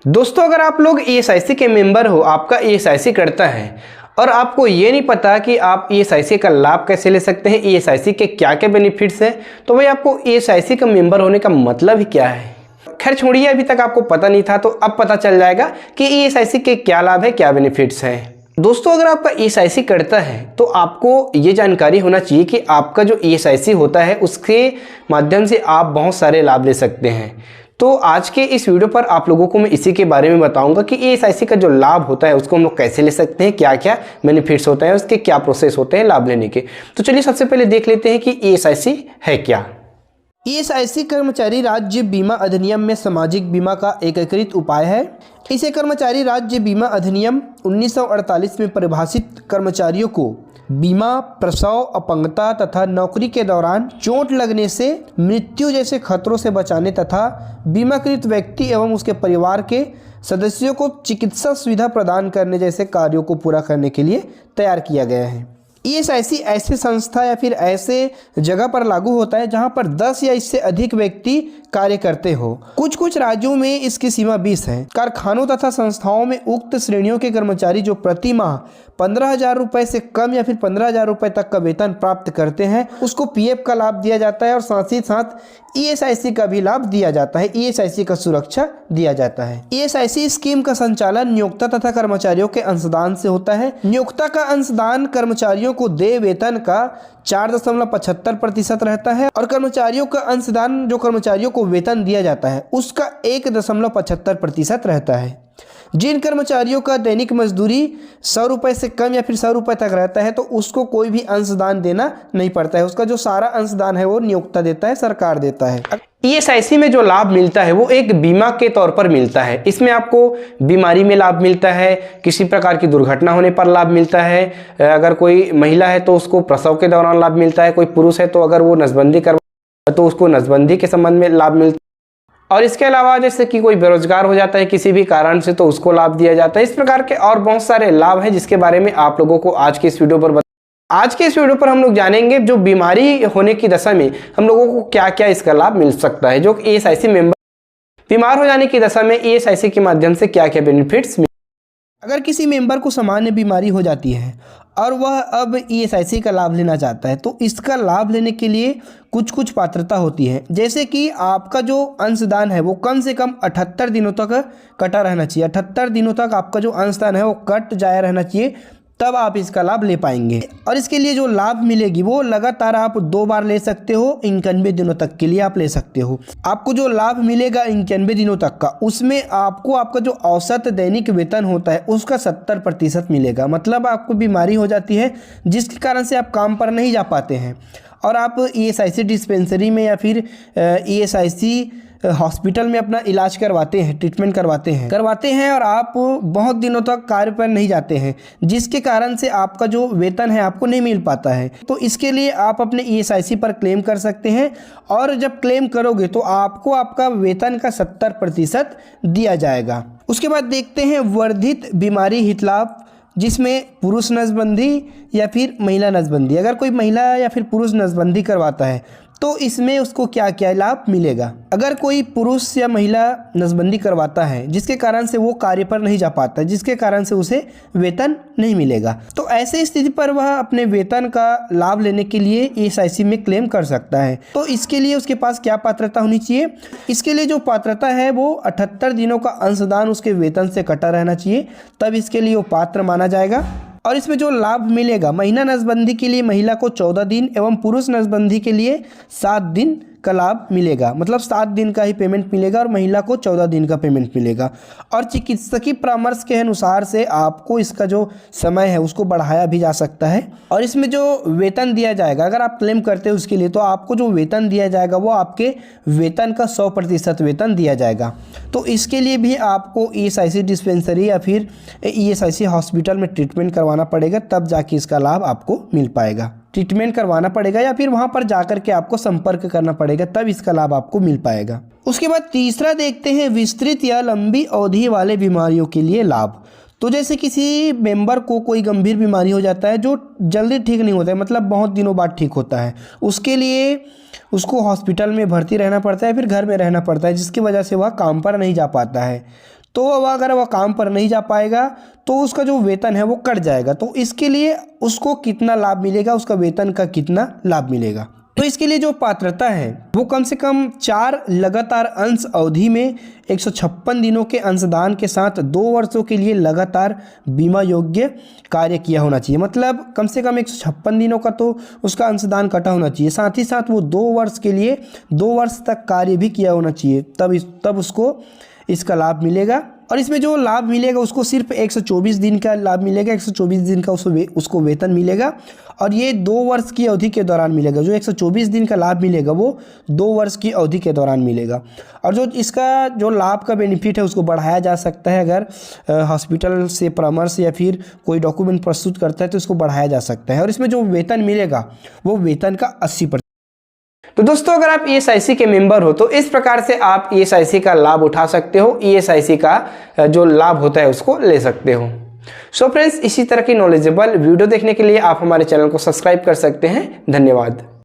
दोस्तों, अगर आप लोग ईएसआईसी के मेंबर हो, आपका ईएसआईसी कटता है और आपको ये नहीं पता कि आप ईएसआईसी का लाभ कैसे ले सकते हैं, ईएसआईसी के क्या क्या बेनिफिट्स हैं, तो भाई आपको ईएसआईसी का मेंबर होने का मतलब ही क्या है। खैर छोड़िए, अभी तक आपको पता नहीं था तो अब पता चल जाएगा कि ईएसआईसी के क्या लाभ है, क्या बेनिफिट्स हैं। दोस्तों, अगर आपका ईएसआईसी कटता है तो आपको ये जानकारी होना चाहिए कि आपका जो ईएसआईसी होता है उसके माध्यम से आप बहुत सारे लाभ ले सकते हैं। तो आज के इस वीडियो पर आप लोगों को मैं इसी के बारे में बताऊंगा कि ईएसआईसी का जो लाभ होता है उसको हम लोग कैसे ले सकते हैं, क्या क्या बेनिफिट्स होते हैं, उसके क्या प्रोसेस होते हैं लाभ लेने के। तो चलिए सबसे पहले देख लेते हैं कि ईएसआईसी है क्या। ईएसआईसी कर्मचारी राज्य बीमा अधिनियम में सामाजिक बीमा का एकीकृत उपाय है। इसे कर्मचारी राज्य बीमा अधिनियम 1948 में परिभाषित कर्मचारियों को बीमा, प्रसव, अपंगता तथा नौकरी के दौरान चोट लगने से मृत्यु जैसे खतरों से बचाने तथा बीमाकृत व्यक्ति एवं उसके परिवार के सदस्यों को चिकित्सा सुविधा प्रदान करने जैसे कार्यों को पूरा करने के लिए तैयार किया गया है। ईएसआईसी ऐसे संस्था या फिर ऐसे जगह पर लागू होता है जहां पर 10 या इससे अधिक व्यक्ति कार्य करते हो। कुछ राज्यों में इसकी सीमा 20 है। कारखानों तथा संस्थाओं में उक्त श्रेणियों के कर्मचारी जो प्रति माह 15,000 रुपये से कम या फिर 15,000 रुपये तक का वेतन प्राप्त करते हैं उसको पीएफ का लाभ दिया जाता है और साथ ही साथ ईएसआईसी का भी लाभ दिया जाता है, ईएसआईसी का सुरक्षा दिया जाता है। ईएसआईसी स्कीम का संचालन नियोक्ता तथा कर्मचारियों के अंशदान से होता है। नियोक्ता का अंशदान कर्मचारियों को देय वेतन का 4.75% रहता है और कर्मचारियों का अंशदान जो कर्मचारियों को वेतन दिया जाता है उसका 1.75% रहता है। जिन कर्मचारियों का दैनिक मजदूरी 100 रुपये से कम या फिर 100 रुपये तक रहता है तो उसको कोई भी अंशदान देना नहीं पड़ता है। उसका जो सारा अंशदान है वो नियोक्ता देता है, सरकार देता है। ईएसआईसी में जो लाभ मिलता है वो एक बीमा के तौर पर मिलता है। इसमें आपको बीमारी में लाभ मिलता है, किसी प्रकार की दुर्घटना होने पर लाभ मिलता है, अगर कोई महिला है तो उसको प्रसव के दौरान लाभ मिलता है, कोई पुरुष है तो अगर वो नसबंदी करवा तो उसको नसबंदी के संबंध में लाभ मिलता है, और इसके अलावा जैसे कि कोई बेरोजगार हो जाता है किसी भी कारण से तो उसको लाभ दिया जाता है। इस प्रकार के और बहुत सारे लाभ हैं जिसके बारे में आप लोगों को आज के इस वीडियो पर आज के इस वीडियो पर हम लोग जानेंगे जो बीमारी होने की दशा में हम लोगों को क्या क्या इसका लाभ मिल सकता है। जो ईएसआईसी मेंबर बीमार हो जाने की दशा में ईएसआईसी के माध्यम से क्या क्या बेनिफिट्स। अगर किसी मेंबर को सामान्य बीमारी हो जाती है और वह अब ईएसआईसी का लाभ लेना चाहता है तो इसका लाभ लेने के लिए कुछ पात्रता होती है। जैसे कि आपका जो अंशदान है वो कम से कम 78 दिनों तक कटा रहना चाहिए। 78 दिनों तक आपका जो अंशदान है वो कट जाया रहना चाहिए, तब आप इसका लाभ ले पाएंगे। और इसके लिए जो लाभ मिलेगी वो लगातार आप 2 बार ले सकते हो। 91 दिनों तक के लिए आप ले सकते हो। आपको जो लाभ मिलेगा 91 दिनों तक का, उसमें आपको आपका जो औसत दैनिक वेतन होता है उसका 70% मिलेगा। मतलब आपको बीमारी हो जाती है जिसके कारण से आप काम पर नहीं जा पाते हैं और आप ईएसआईसी डिस्पेंसरी में या फिर ईएसआईसी हॉस्पिटल में अपना इलाज करवाते हैं, ट्रीटमेंट करवाते हैं और आप बहुत दिनों तक कार्य पर नहीं जाते हैं जिसके कारण से आपका जो वेतन है आपको नहीं मिल पाता है। तो इसके लिए आप अपने ईएसआईसी पर क्लेम कर सकते हैं और जब क्लेम करोगे तो आपको आपका वेतन का 70% दिया जाएगा। उसके बाद देखते हैं वर्धित बीमारी हित लाभ, जिसमें पुरुष नसबंदी या फिर महिला नसबंदी। अगर कोई महिला या फिर पुरुष नसबंदी करवाता है तो इसमें उसको क्या क्या लाभ मिलेगा। अगर कोई पुरुष या महिला नसबंदी करवाता है जिसके कारण से वो कार्य पर नहीं जा पाता, जिसके कारण से उसे वेतन नहीं मिलेगा, तो ऐसे स्थिति पर वह अपने वेतन का लाभ लेने के लिए ईएसआईसी में क्लेम कर सकता है। तो इसके लिए उसके पास क्या पात्रता होनी चाहिए? इसके लिए जो पात्रता है वो 78 दिनों का अंशदान उसके वेतन से कटा रहना चाहिए, तब इसके लिए वो पात्र माना जाएगा। और इसमें जो लाभ मिलेगा, महीना नसबंदी के लिए महिला को 14 दिन एवं पुरुष नसबंदी के लिए 7 दिन का लाभ मिलेगा। मतलब 7 दिन का ही पेमेंट मिलेगा और महिला को 14 दिन का पेमेंट मिलेगा। और चिकित्सकीय परामर्श के अनुसार से आपको इसका जो समय है उसको बढ़ाया भी जा सकता है। और इसमें जो वेतन दिया जाएगा, अगर आप क्लेम करते हो उसके लिए, तो आपको जो वेतन दिया जाएगा वो आपके वेतन का 100% वेतन दिया जाएगा। तो इसके लिए भी आपको ईएसआईसी डिस्पेंसरी या फिर ईएसआईसी हॉस्पिटल में ट्रीटमेंट करवाना पड़ेगा, तब जाके इसका लाभ आपको मिल पाएगा। ट्रीटमेंट करवाना पड़ेगा या फिर वहां पर जाकर के आपको संपर्क करना पड़ेगा, तब इसका लाभ आपको मिल पाएगा। उसके बाद तीसरा देखते हैं विस्तृत या लंबी अवधि वाले बीमारियों के लिए लाभ। तो जैसे किसी मेंबर को कोई गंभीर बीमारी हो जाता है जो जल्दी ठीक नहीं होता है, मतलब बहुत दिनों बाद ठीक होता है, उसके लिए उसको हॉस्पिटल में भर्ती रहना पड़ता है, फिर घर में रहना पड़ता है, जिसकी वजह से वह काम पर नहीं जा पाता है। तो अगर वह काम पर नहीं जा पाएगा तो उसका जो वेतन है वो कट जाएगा। तो इसके लिए उसको कितना लाभ मिलेगा, उसका वेतन का कितना लाभ मिलेगा। तो इसके लिए जो पात्रता है वो कम से कम 4 लगातार अंश अवधि में 156 दिनों के अंशदान के साथ 2 वर्षों के लिए लगातार बीमा योग्य कार्य किया होना चाहिए। मतलब कम से कम 156 दिनों का तो उसका अंशदान कटा होना चाहिए, साथ ही साथ वो 2 वर्ष के लिए 2 वर्ष तक कार्य भी किया होना चाहिए, तब उसको इसका लाभ मिलेगा। और इसमें जो लाभ मिलेगा उसको सिर्फ 124 दिन का लाभ मिलेगा, 124 दिन का उसको वेतन मिलेगा और ये 2 वर्ष की अवधि के दौरान मिलेगा। जो 124 दिन का लाभ मिलेगा वो 2 वर्ष की अवधि के दौरान मिलेगा। और जो इसका जो लाभ का बेनिफिट है उसको बढ़ाया जा सकता है, अगर हॉस्पिटल से परामर्श या फिर कोई डॉक्यूमेंट प्रस्तुत करता है तो इसको बढ़ाया जा सकता है। और इसमें जो वेतन मिलेगा वो वेतन का 80%। तो दोस्तों अगर आप ESIC के मेंबर हो तो इस प्रकार से आप ESIC का लाभ उठा सकते हो, ESIC का जो लाभ होता है उसको ले सकते हो। सो फ्रेंड्स, इसी तरह की नॉलेजेबल वीडियो देखने के लिए आप हमारे चैनल को सब्सक्राइब कर सकते हैं। धन्यवाद।